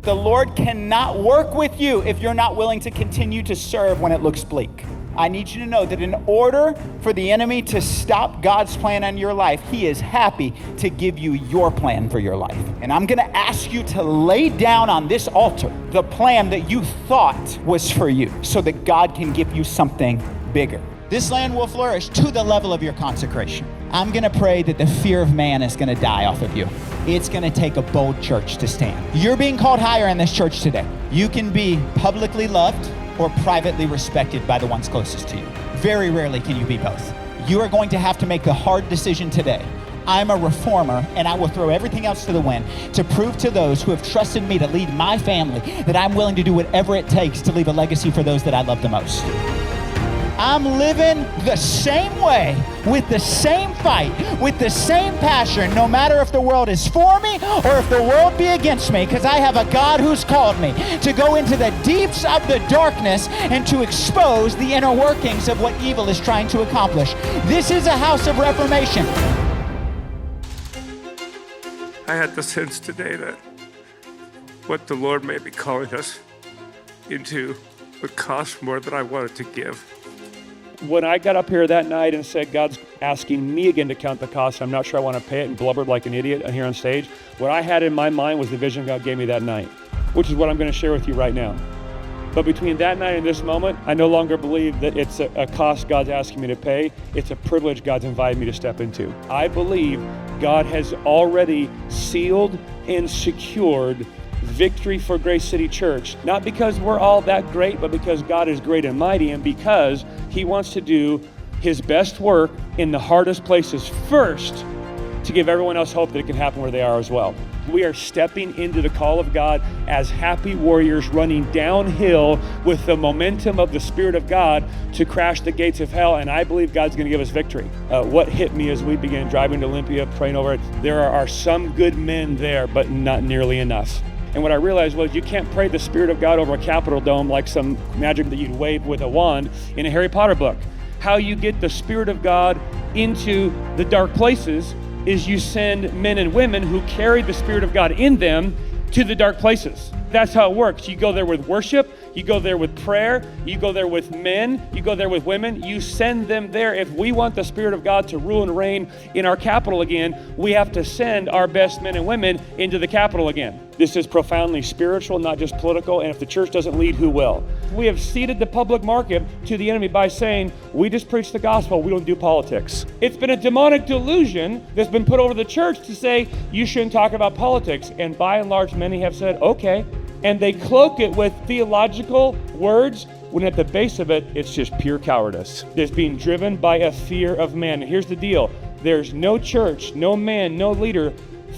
The Lord cannot work with you if you're not willing to continue to serve when it looks bleak. I need you to know that in order for the enemy to stop God's plan on your life, he is happy to give you your plan for your life. And I'm going to ask you to lay down on this altar the plan that you thought was for you so that God can give you something bigger. This land will flourish to the level of your consecration. I'm going to pray that the fear of man is going to die off of you. It's going to take a bold church to stand. You're being called higher in this church today. You can be publicly loved or privately respected by the ones closest to you. Very rarely can you be both. You are going to have to make the hard decision today. I'm a reformer, and I will throw everything else to the wind to prove to those who have trusted me to lead my family that I'm willing to do whatever it takes to leave a legacy for those that I love the most. I'm living the same way, with the same fight, with the same passion, no matter if the world is for me or if the world be against me, because I have a God who's called me to go into the deeps of the darkness and to expose the inner workings of what evil is trying to accomplish. This is a house of reformation. I had the sense today that what the Lord may be calling us into would cost more than I wanted to give. When I got up here that night and said, God's asking me again to count the cost, I'm not sure I want to pay it, and blubbered like an idiot here on stage, what I had in my mind was the vision God gave me that night, which is what I'm going to share with you right now. But between that night and this moment, I no longer believe that it's a cost God's asking me to pay. It's a privilege God's invited me to step into. I believe God has already sealed and secured victory for Grace City Church, not because we're all that great, but because God is great and mighty, and because he wants to do his best work in the hardest places first to give everyone else hope that it can happen where they are as well. We are stepping into the call of God as happy warriors running downhill with the momentum of the Spirit of God to crash the gates of hell, and I believe God's going to give us victory. What hit me as we began driving to Olympia, praying over it, there are some good men there, but not nearly enough. And what I realized was you can't pray the Spirit of God over a Capitol dome like some magic that you'd wave with a wand in a Harry Potter book. How you get the Spirit of God into the dark places is you send men and women who carry the Spirit of God in them to the dark places. That's how it works. You go there with worship, you go there with prayer, you go there with men, you go there with women, you send them there. If we want the Spirit of God to rule and reign in our capital again, we have to send our best men and women into the capital again. This is profoundly spiritual, not just political, and if the church doesn't lead, who will? We have ceded the public market to the enemy by saying, we just preach the gospel, we don't do politics. It's been a demonic delusion that's been put over the church to say, you shouldn't talk about politics, and by and large, many have said, okay, and they cloak it with theological words, when at the base of it, it's just pure cowardice. It's being driven by a fear of man. And here's the deal, there's no church, no man, no leader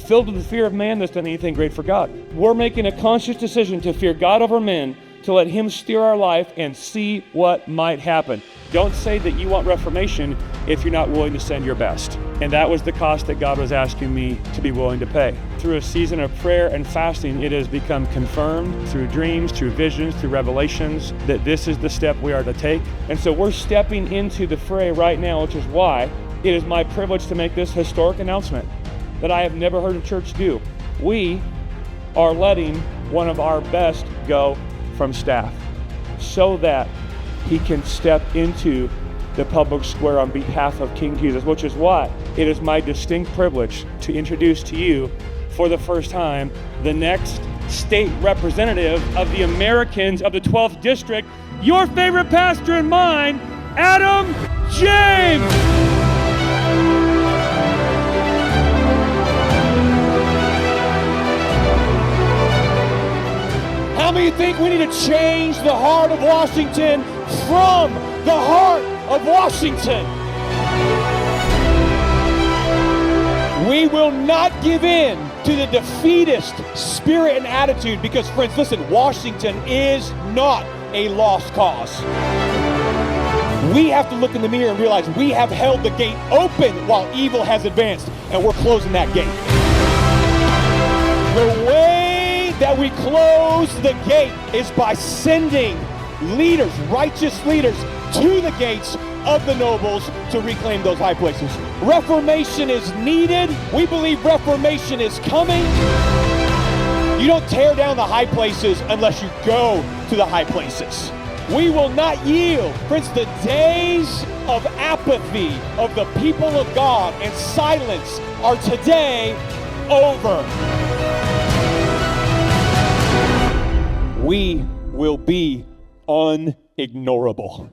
filled with the fear of man that's done anything great for God. We're making a conscious decision to fear God over men, to let him steer our life and see what might happen. Don't say that you want reformation if you're not willing to send your best. And that was the cost that God was asking me to be willing to pay. Through a season of prayer and fasting, it has become confirmed through dreams, through visions, through revelations, that this is the step we are to take. And so we're stepping into the fray right now, which is why it is my privilege to make this historic announcement that I have never heard a church do. We are letting one of our best go from staff so that he can step into the public square on behalf of King Jesus, which is why it is my distinct privilege to introduce to you for the first time the next state representative of the Americans of the 12th District, your favorite pastor and mine, Adam James. How many think we need to change the heart of Washington from the heart of Washington? We will not give in to the defeatist spirit and attitude because, friends, listen, Washington is not a lost cause. We have to look in the mirror and realize we have held the gate open while evil has advanced, and we're closing that gate. The way that we close the gate is by sending leaders, righteous leaders, to the gates of the nobles to reclaim those high places. Reformation is needed. We believe reformation is coming. You don't tear down the high places unless you go to the high places. We will not yield. Friends, the days of apathy of the people of God and silence are today over. We will be unignorable.